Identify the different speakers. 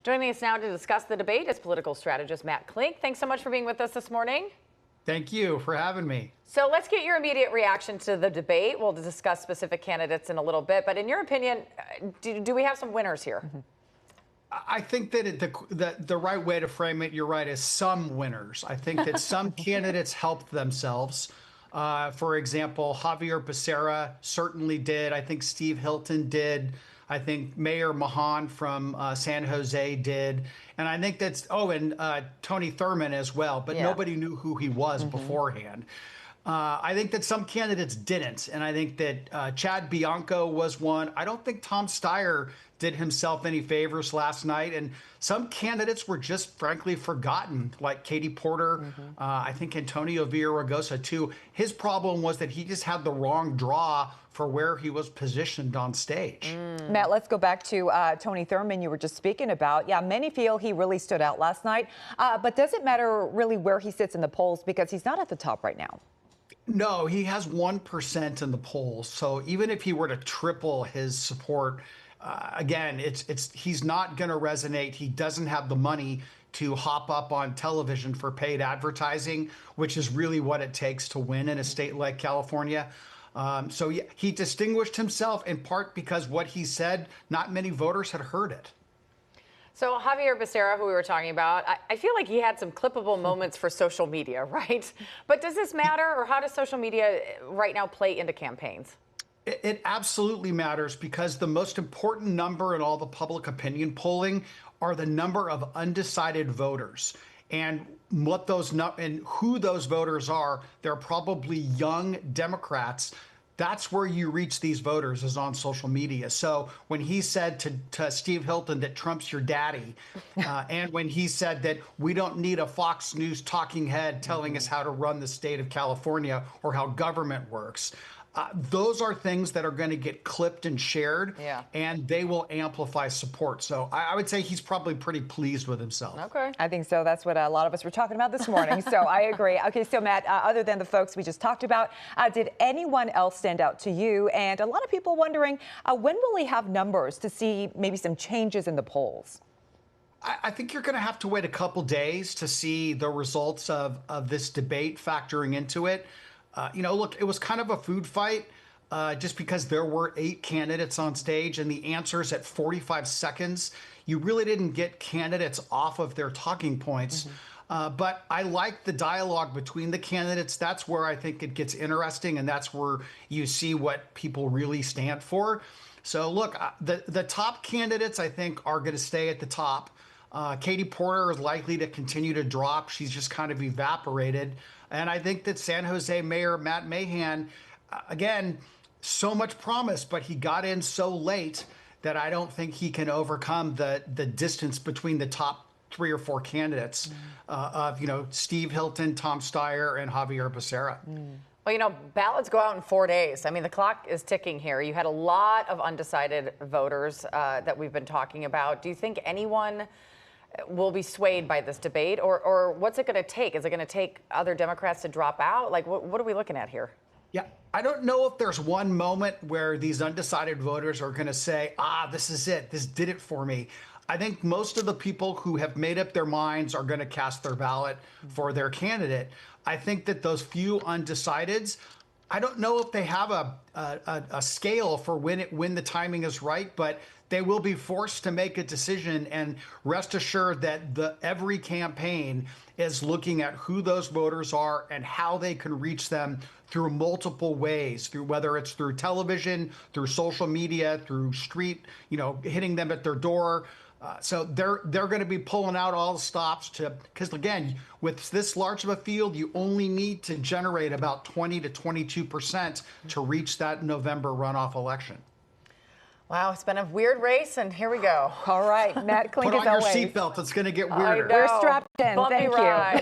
Speaker 1: Joining us now to discuss the debate is political strategist Matt Klink. Thanks so much for being with us this morning.
Speaker 2: Thank you for having me.
Speaker 1: So let's get your immediate reaction to the debate. We'll discuss specific candidates in a little bit, but in your opinion, do we have some winners here?
Speaker 2: I think that the right way to frame it, you're right, is some winners. I think that some candidates helped themselves. For example, Javier Becerra certainly did. I think Steve Hilton did. I think Mayor Mahan from San Jose did. And I think that's, and Tony Thurmond as well, but nobody knew who he was beforehand. I think that some candidates didn't. And I think that Chad Bianco was one. I don't think Tom Steyer did himself any favors last night. And some candidates were just frankly forgotten, like Katie Porter. I think Antonio Villaraigosa too. His problem was that he just had the wrong draw for where he was positioned on stage.
Speaker 3: Matt, let's go back to Tony Thurmond you were just speaking about. Yeah, many feel he really stood out last night, but does it matter really where he sits in the polls because he's not at the top right now?
Speaker 2: No, he has 1% in the polls. So even if he were to triple his support, again, he's not going to resonate. He doesn't have the money to hop up on television for paid advertising, which is really what it takes to win in a state like California. So yeah, he distinguished himself in part because what he said, not many voters had heard it.
Speaker 1: So Javier Becerra, who we were talking about, I feel like he had some clippable moments for social media, right? But does this matter, or how does social media right now play into campaigns?
Speaker 2: It absolutely matters because the most important number in all the public opinion polling are the number of undecided voters. And what those and who those voters are, they're probably young Democrats. That's where you reach these voters, is on social media. So when he said to Steve Hilton that Trump's your daddy, and when he said that we don't need a Fox News talking head telling us how to run the state of California or how government works, those are things that are going to get clipped and shared, and they will amplify support. So I would say he's probably pretty pleased with himself.
Speaker 1: Okay.
Speaker 3: I think so. That's what a lot of us were talking about this morning. So I agree. Okay, so Matt, other than the folks we just talked about, did anyone else stand out to you? And a lot of people wondering, when will we have numbers to see maybe some changes in the polls?
Speaker 2: I think you're going to have to wait a couple days to see the results of this debate factoring into it. Look, it was kind of a food fight just because there were 8 candidates on stage and the answers at 45 seconds. You really didn't get candidates off of their talking points. But I like the dialogue between the candidates. That's where I think it gets interesting, and that's where you see what people really stand for. So look, the top candidates, I think, are going to stay at the top. Katie Porter is likely to continue to drop. She's just kind of evaporated. And I think that San Jose Mayor Matt Mahan, again, so much promise, but he got in so late that I don't think he can overcome the distance between the top 3 or 4 candidates of, Steve Hilton, Tom Steyer, and Javier Becerra.
Speaker 1: Well, ballots go out in 4 days. I mean, the clock is ticking here. You had a lot of undecided voters that we've been talking about. Do you think anyone will be swayed by this debate, or what's it going to take? Is it going to take other Democrats to drop out? Like, what are we looking at here?
Speaker 2: Yeah, I don't know if there's one moment where these undecided voters are going to say, this is it. This did it for me. I think most of the people who have made up their minds are going to cast their ballot for their candidate. I think that those few undecideds, I don't know if they have a scale for when the timing is right, but they will be forced to make a decision, and rest assured that every campaign is looking at who those voters are and how they can reach them through multiple ways, through whether it's through television, through social media, through street, hitting them at their door. So they're going to be pulling out all the stops because again, with this large of a field, you only need to generate about 20 to 22% to reach that November runoff election.
Speaker 1: Wow, it's been a weird race, and here we go.
Speaker 3: All right, Matt Klink,
Speaker 2: Put
Speaker 3: as
Speaker 2: on your
Speaker 3: always.
Speaker 2: seatbelt. It's going to get weirder.
Speaker 3: We're strapped in.
Speaker 1: Bumpy
Speaker 3: Thank you.
Speaker 1: ride.